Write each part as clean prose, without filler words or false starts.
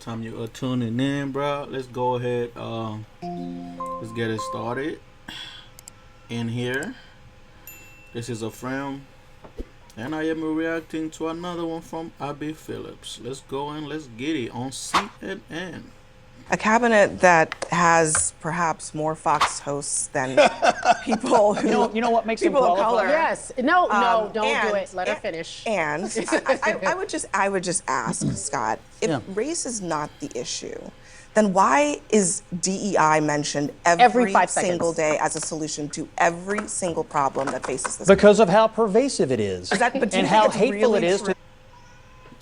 what time you are tuning in, bro. Let's go ahead. Let's get it started. In here, this is Afriame, and I am reacting to another one from Abby Phillips. Let's go and let's get it on CNN. A cabinet that has perhaps more Fox hosts than people who You know what makes people them of qualify? color. Yes. No, don't do and- it. Let her finish. And I would just ask Scott, if Yeah. race is not the issue, then why is DEI mentioned Every every 5 single seconds. day as a solution to every single problem that faces this? Because of how pervasive it is, But do you and think how it's hateful really it is true?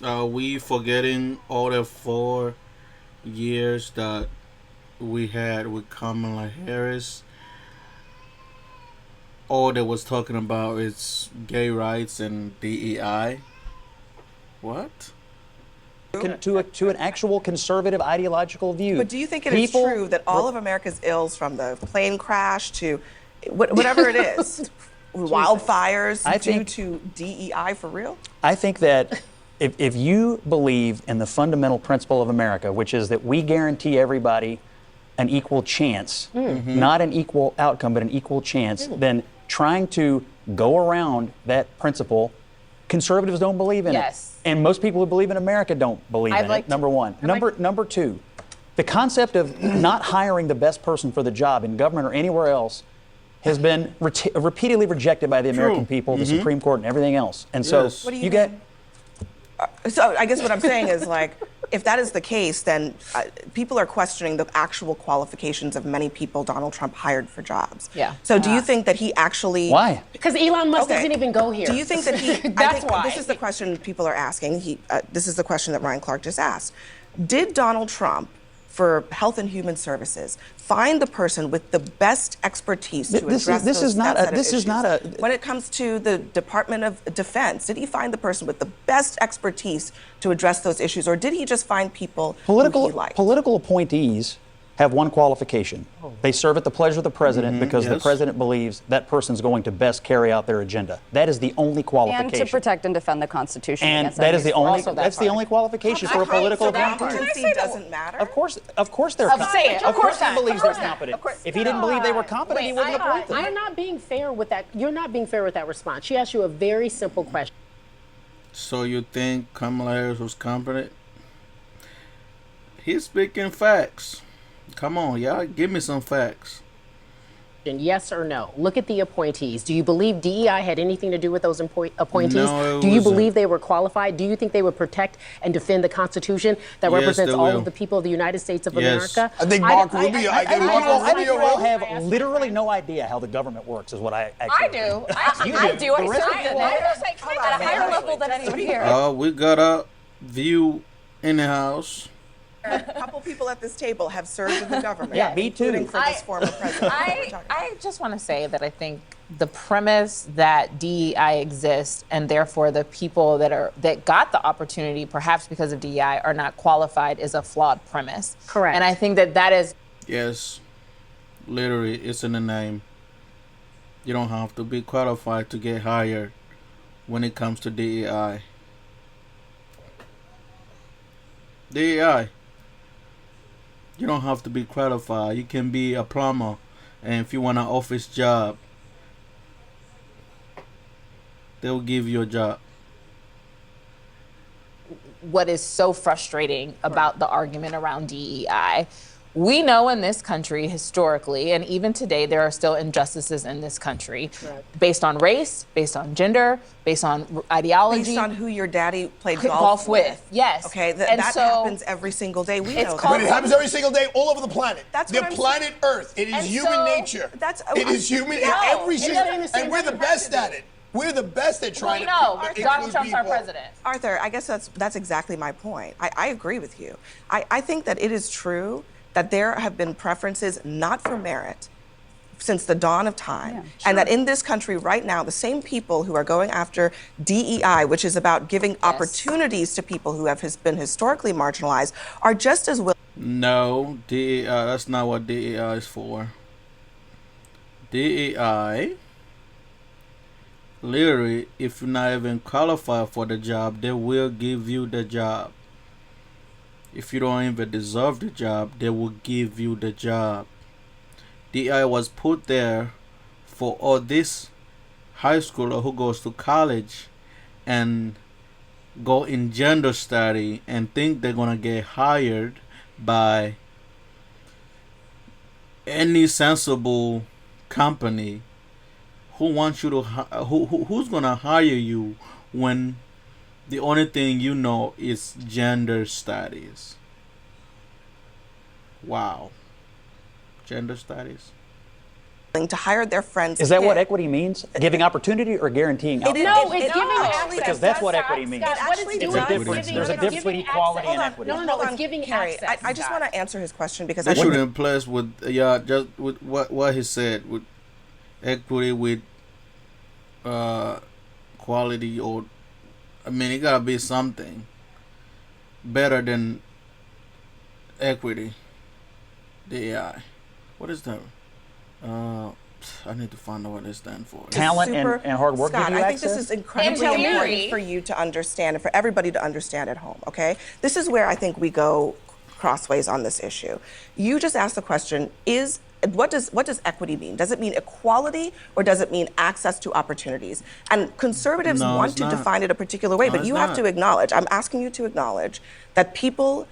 to. We forgetting all the 4 years that we had with Kamala Harris. All they was talking about is gay rights and DEI. What? To an actual conservative ideological view. But do you think it is People- true that all of America's ills, from the plane crash to whatever it is, wildfires, I due think- to DEI for real? I think that if you believe in the fundamental principle of America, which is that we guarantee everybody an equal chance, not an equal outcome, but an equal chance, then trying to go around that principle, conservatives don't believe in Yes. it. And most people who believe in America don't believe I'd in like it, to- number one. Number two, the concept of not hiring the best person for the job in government or anywhere else has been repeatedly rejected by the American people, the Supreme Court, and everything else. And so Yes. What do you you get. So I guess what I'm saying is, like, if that is the case, then people are questioning the actual qualifications of many people Donald Trump hired for jobs. Yeah. So do you think that he actually? Why? Because Elon Musk Okay. doesn't even go here. Do you think that he? I That's think why. This is the question people are asking. This is the question that Ryan Clark just asked. Did Donald Trump, for Health and Human Services, find the person with the best expertise to address This is those not that a- set of this is not issues? a- When it comes to the Department of Defense, did he find the person with the best expertise to address those issues, or did he just find people who he liked? Political appointees have one qualification. They serve at the pleasure of the president because the Yes. president believes that person's going to best carry out their agenda. That is the only qualification. And to protect and defend the Constitution. And against that is the abuse. only Also that that's the part. only qualification for a Okay, political so that appointee. competency doesn't matter. Of course they're say it. Of course Of course he believes not. they're Of course not. competent. Of course If he didn't believe they were not. competent, he Wait, wouldn't appoint them. I'm not being fair with that. You're not being fair with that response. She asked you a very simple question. So you think Kamala Harris was competent? He's speaking facts. Come on, y'all, give me some facts. Yes or no? Look at the appointees. Do you believe DEI had anything to do with those appointees? No, it Do you wasn't. believe they were qualified? Do you think they would protect and defend the Constitution that Yes, represents they all will. of the people of the United States of Yes. America? I think Mark Rubio. I think Marco I think you Rubio. all have literally no idea how the government works, is what I actually I do. You I do. do. I The rest served of in the it. At a higher level than anyone here. We got a view in the house. A couple people at this table have served in the government. Yeah, me too. Including for this former president. I just want to say that I think the premise that DEI exists and therefore the people that got the opportunity, perhaps because of DEI, are not qualified is a flawed premise. Correct. And I think that is Yes, literally, it's in the name. You don't have to be qualified to get hired when it comes to DEI. DEI. You don't have to be qualified. You can be a plumber, and if you want an office job, they'll give you a job. what is so frustrating about the argument around DEI. We know in this country historically, and even today, there are still injustices in this country based on race, based on gender, based on ideology. Based on who your daddy played golf with. Yes. Okay, And that so- happens every single day. We know called- But it happens every single day all over the planet. That's the what I'm planet Earth. It is And human so- nature. It is human in No, every it single, doesn't and we're the best at it. We're the best at trying We to know. include Donald Trump's our people. president. Arthur, I guess that's exactly my point. I agree with you. I think that it is true that there have been preferences not for merit since the dawn of time. And that in this country right now, the same people who are going after DEI, which is about giving opportunities to people who have been historically marginalized, are just as willing. No, DEI, that's not what DEI is for. DEI, literally, if you're not even qualified for the job, they will give you the job. If you don't even deserve the job, they will give you the job. DEI was put there for all this high schooler who goes to college and go in gender study and think they're gonna get hired by any sensible company. Who wants you to who's gonna hire you when the only thing you know is gender studies? Wow. Gender studies. To hire their friends. Is that what equity means? Giving opportunity or guaranteeing outcomes? No, it's giving access. Because that's what equity means. What it's doing There's a is difference. giving- There's a it's difference giving between equality access. and equity. No, it's giving Carrie, access. I just want to answer his question because They I should think replace with just with what he said with equity with quality, or I mean it gotta be something better than equity. DEI. What is that? I need to find out what it stands for. Talent and hard work Scott, give you I think this access? is incredibly In theory. important for you to understand and for everybody to understand at home, okay? This is where I think we go crossways on this issue. You just asked the question, what does equity mean? Does it mean equality or does it mean access to opportunities? And conservatives No, want it's to not. define it a particular way, No, but it's you have not. to acknowledge, I'm asking you to acknowledge that people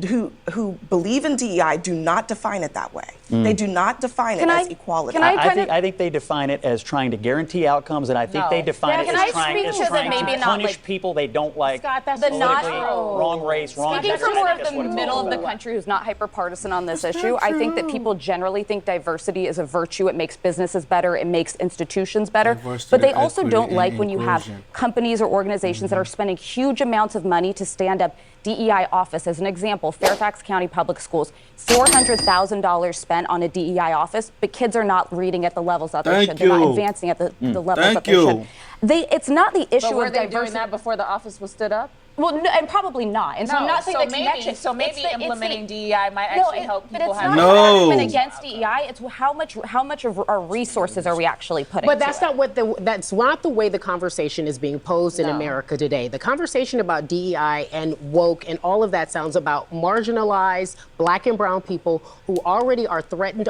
who believe in DEI do not define it that way. They do not define it Can as I- equality. can I think they define it as trying to guarantee outcomes, and I think No. they define Yeah, it can as I trying, speak as to the trying maybe to not, punish like, people they don't like. Scott, that's The not- politically, wrong race, wrong Speaking gender. from I more think of that's the what it's middle all of the about. country who's not hyper-partisan on this issue, I think that people generally think diversity is a virtue. It makes businesses better. It makes institutions better. Diversity, But they also equity, don't and like when you have inclusion. companies or organizations that are spending huge amounts of money to stand up DEI office. As an example, Fairfax County Public Schools, $400,000 spent on a DEI office, but kids are not reading at the levels that they Thank should. They're not you. advancing at the levels Thank that they you. should. It's not the issue But were of they diversity. doing that before the office was stood up? Well, no, and probably not. And so I'm not saying so the maybe, connection. so maybe it's the- implementing DEI might No, actually help but people it's have. not No. an argument against DEI. It's how much of our resources are we actually putting? But to that's it? not that's not the way the conversation is being posed in America today. The conversation about DEI and woke and all of that sounds about marginalized Black and brown people who already are threatened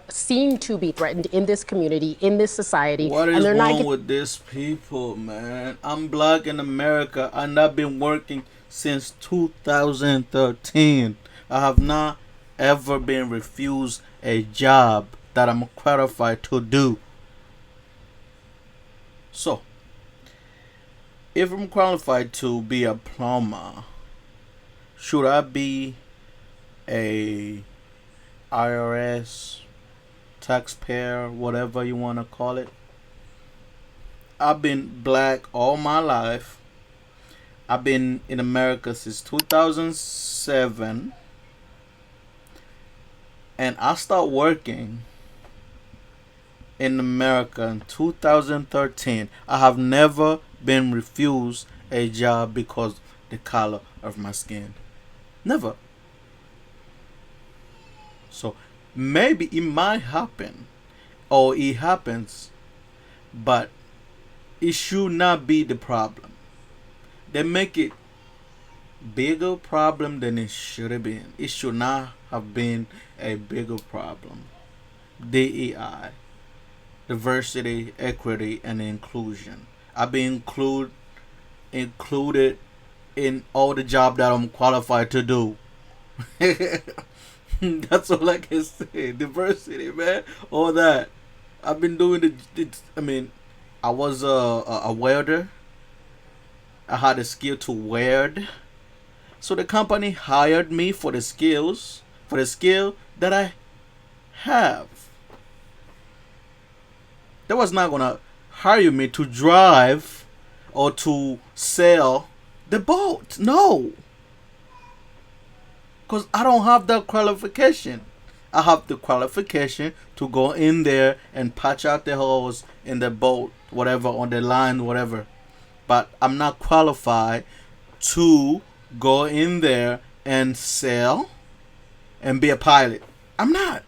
seem to be threatened in this community, in this society. What and is they're wrong not with these people, man? I'm Black in America and I've been working since 2013. I have not ever been refused a job that I'm qualified to do. So, if I'm qualified to be a plumber, should I be a IRS taxpayer, whatever you want to call it? I've been Black all my life. I've been in America since 2007. And I started working in America in 2013. I have never been refused a job because of the color of my skin. Never. So maybe it might happen, or it happens, but it should not be the problem. They make it bigger problem than it should have been. It should not have been a bigger problem. DEI, diversity, equity, and inclusion. I've been included in all the job that I'm qualified to do. That's all I can say. Diversity, man. All that. I've been doing I was a welder. I had a skill to weld. So the company hired me for the skill that I have. They was not gonna hire me to drive or to sell the boat. No. Because I don't have that qualification. I have the qualification to go in there and patch out the holes in the boat, whatever, on the line, whatever. But I'm not qualified to go in there and sell and be a pilot. I'm not.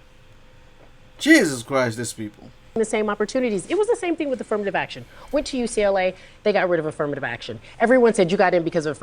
Jesus Christ, these people. the same opportunities. It was the same thing with affirmative action. Went to UCLA, they got rid of affirmative action. Everyone said you got in because of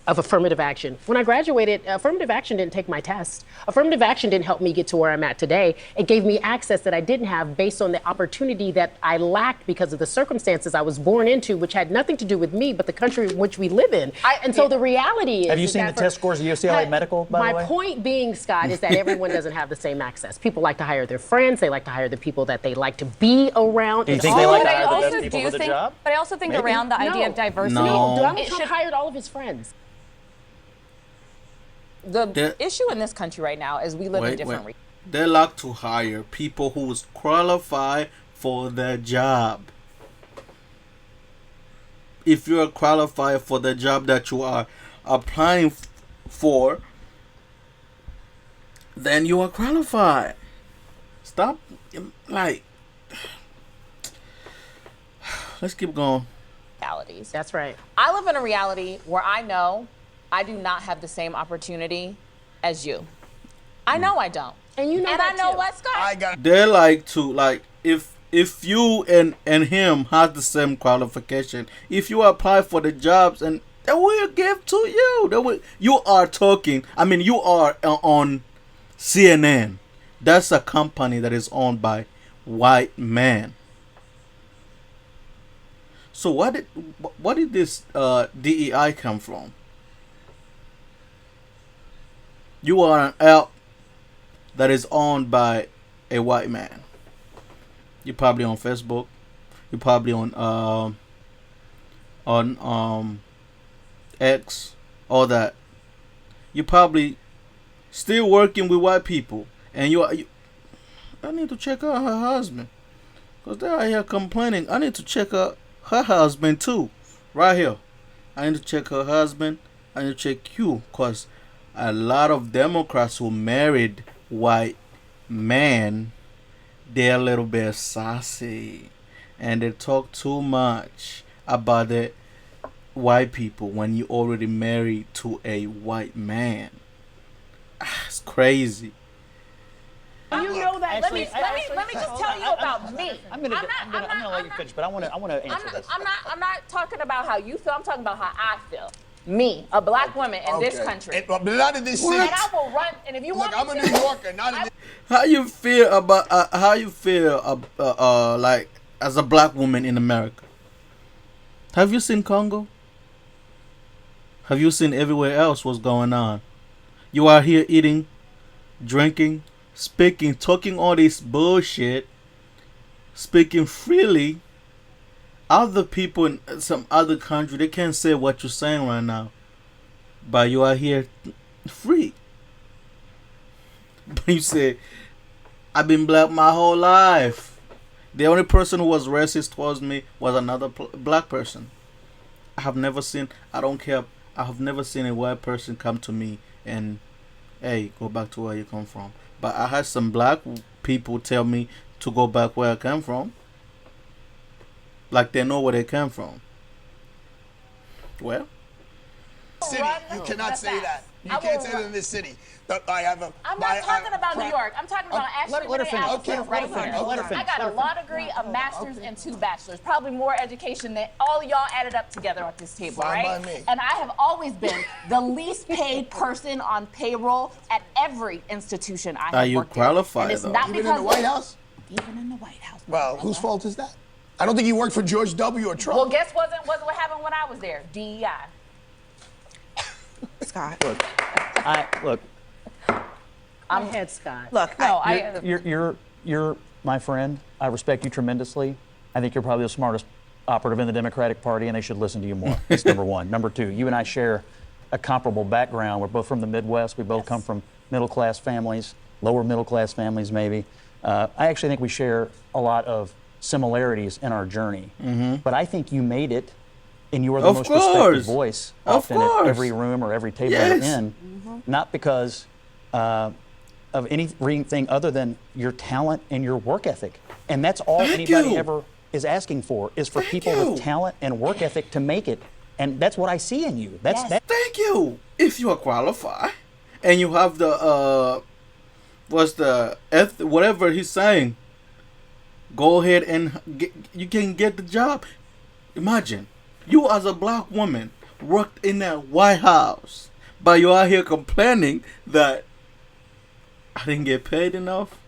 affirmative action. When I graduated, affirmative action didn't take my test. Affirmative action didn't help me get to where I'm at today. It gave me access that I didn't have based on the opportunity that I lacked because of the circumstances I was born into, which had nothing to do with me, but the country in which we live in. And so the reality is— Have you seen the test scores of UCLA Medical, by the way? My point being, Scott, is that everyone doesn't have the same access. People like to hire their friends. They like to hire the people that they like to be around. Do you think they like to hire the best people for the job? But I also think around the idea of diversity. No. Donald Trump hired all of his friends. The issue in this country right now is we live in different regions. They like to hire people who's qualified for their job. If you're qualified for the job that you are applying for, then you are qualified. Stop, like, let's keep going. Realities. That's right. I live in a reality where I know I do not have the same opportunity as you. I know I don't. And you know and that I know too. what, Scott? They like to, like, if you and him have the same qualification, if you apply for the jobs, and they will give to you. You are talking. I mean, you are on CNN. That's a company that is owned by white men. So what did this DEI come from? You are an app that is owned by a white man. You're probably on Facebook. You're probably on X, all that. You're probably still working with white people, and you I need to check out her husband, because they're out here complaining. I need to check out her husband too, right here. I need to check her husband. I need to check you, because a lot of Democrats who married white men, they're a little bit sassy, and they talk too much about the white people when you already married to a white man. It's crazy. You know that. Let me just tell you about me. I'm gonna let you finish, but I want to answer this. I'm not talking about how you feel. I'm talking about how I feel. Me, a black woman in this country. But not in this city. And I will run. And if you want, Look, I'm a New Yorker, not in this. How you feel about like as a black woman in America? Have you seen Congo? Have you seen everywhere else what's going on? You are here eating, drinking, speaking, talking all this bullshit, speaking freely. Other people in some other country, they can't say what you're saying right now, but you are here free. But you say, I've been black my whole life. The only person who was racist towards me was another black person. I have never seen a white person come to me and, hey, go back to where you come from. But I had some black people tell me to go back where I came from. Like they know where they came from. Well, City, you cannot say that. You can't say that in this city. I'm not talking about New York. I'm talking about actually let her finish. right here. I got a law degree, a master's, and 2 bachelors. Probably more education than all of y'all added up together at this table, Fine right? by me. And I have always been the least paid person on payroll at every institution I have are you worked qualified in. And it's though? not Even in because the White House? even in the White House. Well, whose fault is that? I don't think you worked for George W. or Trump. Well, guess what happened when I was there? DEI. Scott. Look, I'm head Scott. Look, No, you're my friend. I respect you tremendously. I think you're probably the smartest operative in the Democratic Party, and they should listen to you more. That's number one. Number two, you and I share a comparable background. We're both from the Midwest. We both come from middle-class families, lower middle-class families maybe. I actually think we share a lot of similarities in our journey. But I think you made it, and you are the Of most course. respected voice Of often at course. every room or every table Yes. you're in, not because of anything other than your talent and your work ethic. And that's all Thank anybody you. ever is asking for, is for Thank people you. with talent and work ethic to make it. And that's what I see in you. That's that. Thank you. If you are qualified and you have the whatever he's saying, go ahead and you can get the job. Imagine you as a black woman worked in that White House, but you are here complaining that I didn't get paid enough.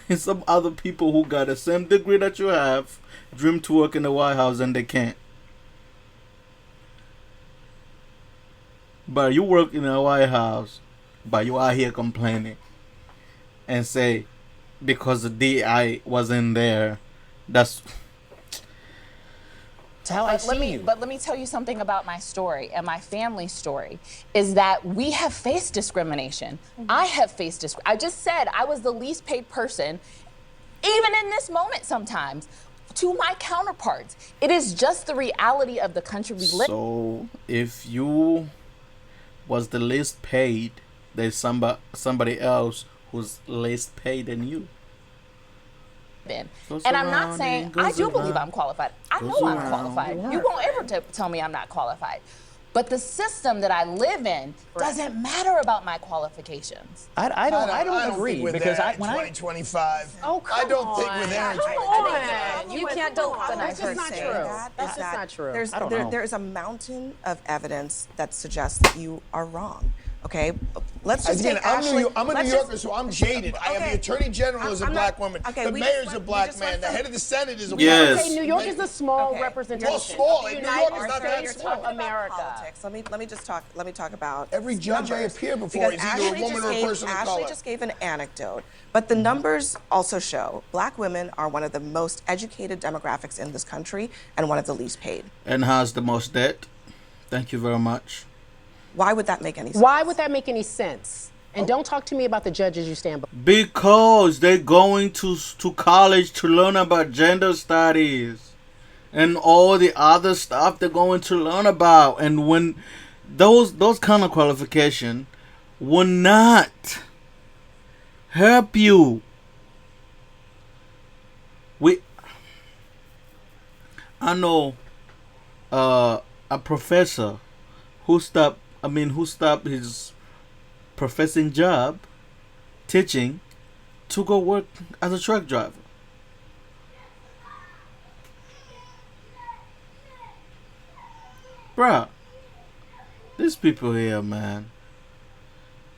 And some other people who got the same degree that you have dream to work in the White House and they can't. But you work in the White House, but you are here complaining and say because the DEI wasn't there, that's how I But let me tell you something about my story and my family's story is that we have faced discrimination. I have faced discrimination. I just said I was the least paid person, even in this moment sometimes, to my counterparts. It is just the reality of the country we live in. so. If you was the least paid, there's somebody else who's less paid than you. And I'm not saying, I do believe I'm qualified. I know I'm qualified. You won't ever tell me I'm not qualified. But the system that I live in doesn't matter about my qualifications. I don't agree think we're because there I, in when I 2025. Oh, come I don't think we're there in 2025. You can't deny That's just not Say true. that That's is just that not true. I don't know. There's a mountain of evidence that suggests that you are wrong. Okay, let's just Again, take Ashley. I'm a New let's Yorker, just- so I'm jaded. I am Okay. the Attorney General is a I'm black not- woman. okay, The we just mayor's a went- we black just man. went The from- head of the Senate is a Yes. black Okay, New York is a small Okay. representation. Well, small. of the New United York is not States that small. of America. Politics. Let me just talk. Let me talk about Every judge I numbers. appear before Because is either a Ashley woman just or a gave- person of Ashley color. just gave an anecdote, but the numbers also show black women are one of the most educated demographics in this country and one of the least paid. And has the most debt. Thank you very much. Why would that make any sense? Why would that make any sense? And don't talk to me about the judges you stand by. Because they're going to college to learn about gender studies and all the other stuff they're going to learn about. And when those kind of qualification will not help you. I know a professor who stopped his professing job teaching to go work as a truck driver. Bruh, these people here, man.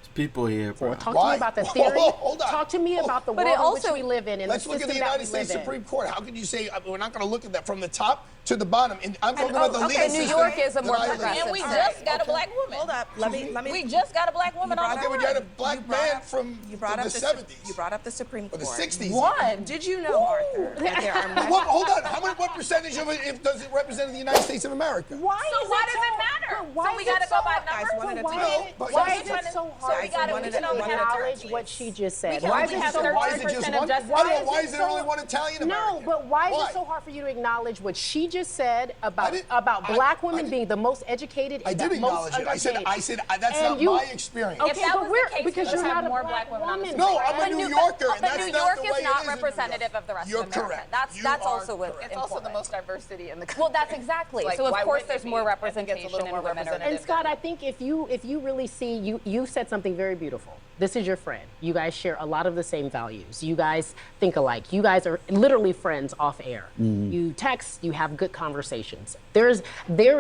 These people here, bruh. Talk to Why? me about the Whoa, theory. hold on. Talk to me about the But world it also- in which we live in and Let's the look at system the that United we live States in. Supreme Court. How can you say we're not going to look at that from the top to the bottom? And I'm talking about the legal okay, New system York is a more that I live in. progressive And we state. just got a black woman. Hold up. Let me. We just got a black woman on brought the Okay, but you had a black You brought man up- from you brought the up 70s. You brought up the Supreme or Court. the 60s. One. Did you know, Arthur, that there are What, hold on. What percentage of it does it represent the United States of America? Why So is why it does so- it matter? but why So we is gotta it go so by hard? numbers? So One at a why time. is it- But why you is just- it so so hard we gotta- for we you can to only have acknowledge two. what she just said? can Why only is it have so 30% hard? Why is it just of one? justice. Why Why is is there it only so- one Italian No, American? but why is it so hard for you to acknowledge what she just said about black women didn't- being the most educated I and did the most acknowledge it. I said underpaid? that's And not you- my experience. Okay, If that but was we're the case, because let's you're have not a more black black women on the woman. No, Right. I'm a But New New- Yorker, and but that's New not York the is way not it is in New York. representative of the rest You're of America. correct. That's You also are what correct. It's also the most diversity in the country. Well, that's exactly. Like, So of why course wouldn't there's it be? more I think it's a representation little in more women. representative. And Scott, I think if you really see you said something very beautiful. This is your friend. You guys share a lot of the same values. You guys think alike. You guys are literally friends off air. You text. You have good conversations. There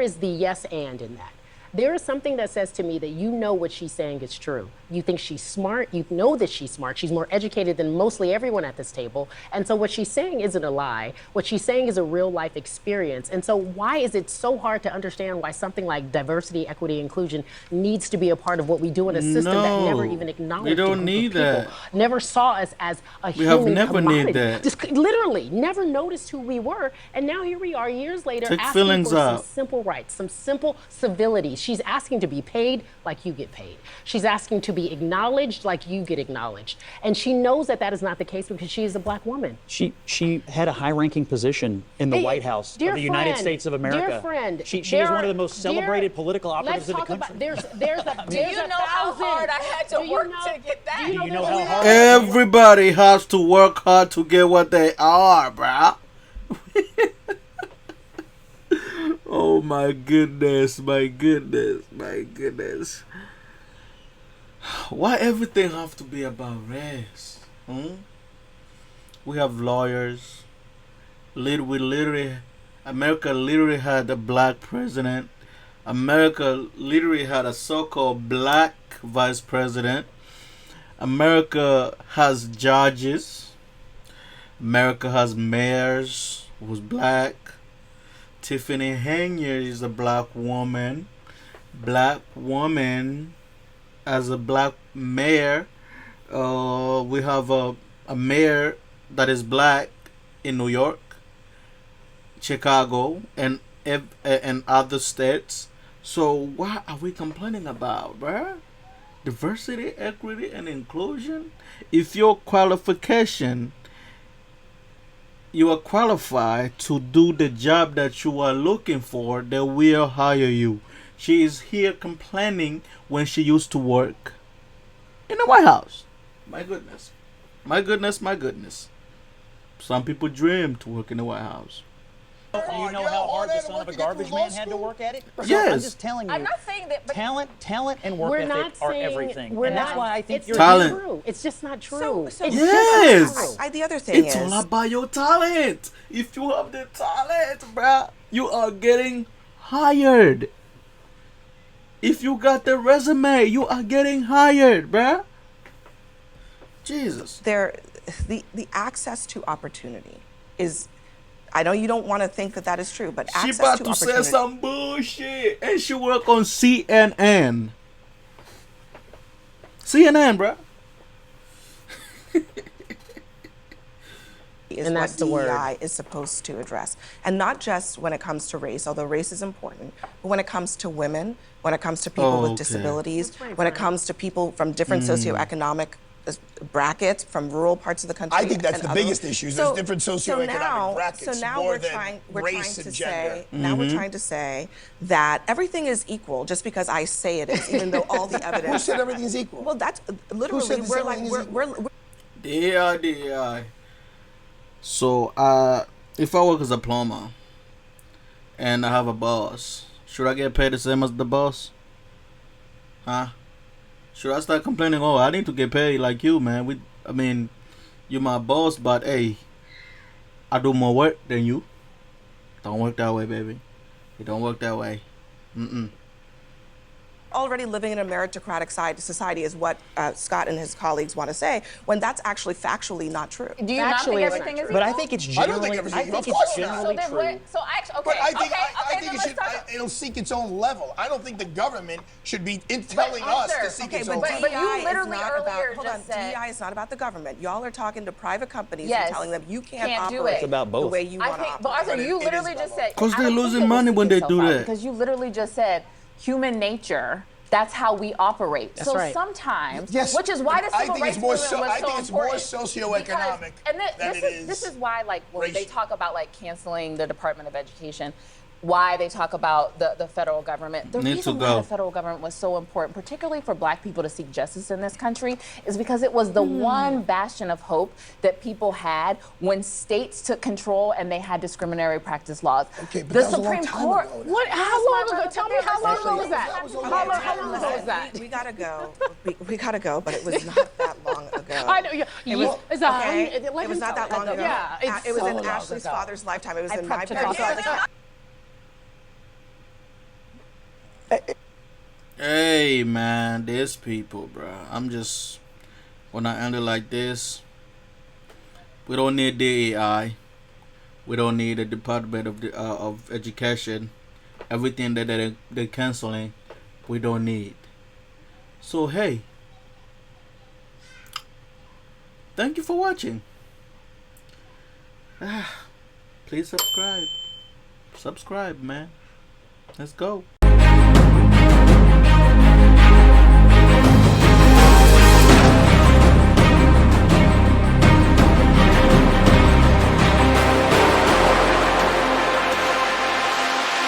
is the yes and in that. There is something that says to me that you know what she's saying is true. You think she's smart. You know that she's smart. She's more educated than mostly everyone at this table. And so what she's saying isn't a lie. What she's saying is a real life experience. And so why is it so hard to understand why something like diversity, equity, inclusion needs to be a part of what we do in a system that never No, even acknowledged we don't a group need of people, that. never saw us as a We have human never commodity. need that. Just literally never noticed who we were. And now here we are years later Take asking feelings for some out. simple rights, some simple civilities. She's asking to be paid like you get paid. She's asking to be acknowledged like you get acknowledged. And she knows that that is not the case because she is a black woman. She had a high-ranking position in the Hey, White House of dear the United friend, States of America. Dear friend, she there is one of the are- most dear- celebrated political operatives let's in the talk country. about, there's Do you know how hard I had to work to get that? Do you know there's how a- hard- Everybody has to work hard to get what they are, bruh. Oh my goodness, my goodness, my goodness. Why everything have to be about race? We have lawyers. We literally, America literally had a black president. America literally had a so-called black vice president. America has judges. America has mayors who's black. Tiffany Hanier is a black woman. Black woman as a black mayor. We have a mayor that is black in New York, Chicago, and other states. So what are we complaining about, bruh? Diversity, equity, and inclusion. If your qualification, you are qualified to do the job that you are looking for, they will hire you. She is here complaining when she used to work in the White House. My goodness. My goodness, my goodness. Some people dream to work in the White House. You know how hard the son of a garbage man had to work at it? Yes. I'm just telling you. I'm not saying that, but Talent and work ethic are everything. We're And that's not, why I think it's you're not Talent. true. It's just not true. So It's Yes. just not true. the other thing It's is, all about your talent. If you have the talent, bruh, you are getting hired. If you got the resume, you are getting hired, bruh. Jesus. the access to opportunity is. I know you don't want to think that that is true, but She access about to to say opportunity. some bullshit. And she work on CNN. CNN, bruh. Is And what that's the word. DEI is supposed to address. And not just when it comes to race, although race is important, but when it comes to women, when it comes to people Oh, with okay. disabilities, That's right, when it Brian. comes to people from different socioeconomic brackets, from rural parts of the country. I think that's and the other- biggest issue. There's different socioeconomic brackets So now more we're than trying race to and say, gender. now we're trying to say that everything is equal just because I say it is, even though all the evidence. Who said everything is equal? Well, that's literally said the we're same like thing is we're DEI, DEI. So, if I work as a plumber and I have a boss, should I get paid the same as the boss? Huh? Should I start complaining? Oh, I need to get paid like you, man. I mean, you're my boss, but hey, I do more work than you. Don't work that way, baby. It don't work that way. already living in a meritocratic society is what Scott and his colleagues want to say, when that's actually factually not true. do you not think Factually, it's everything not is true. But equal? I think it's I don't generally, think everything- of it's course not. generally So then true. what? So actually, But okay, I think, okay, I think then it let's should, talk. it'll seek its own level. I don't think the government should be telling us Arthur, to seek Okay, its but own but level. you DEI is literally not earlier about, hold on, just said- DEI is not about the government. Y'all are talking to private companies Yes. and telling them you can't Can't do operate it. It's about both. the way you I want to think, but operate. Arthur, But you it is literally about just said 'Cause I they're don't think losing it will money seek when they itself do out, that. Because you literally just said human nature. That's how we operate. That's so right. sometimes, Yes, which is why the I civil think rights it's more movement so- was I so think it's more important. socioeconomic Because- and than it is this is why, like, when they racial. talk about like canceling the Department of Education, why they talk about the federal government. The Need reason to why go. the federal government was so important, particularly for Black people to seek justice in this country, is because it was the one bastion of hope that people had when states took control and they had discriminatory practice laws. Okay, but the that was a long Supreme time Court. ago. What? How long ago? Tell me how long ago was that? That was a long How long time ago was that? We gotta go. We gotta go, but it was not that long ago. I know. It's a Okay? let It was him not tell that long ago. Yeah, it was so in long Ashley's ago. father's lifetime. It was in prepped my to parents' talk about lifetime. Hey, man, there's people, bruh. I'm just, when I end it like this, we don't need DEI. We don't need the Department of Education. Everything that they're canceling, we don't need. So, hey, thank you for watching. Please subscribe. Subscribe, man. Let's go.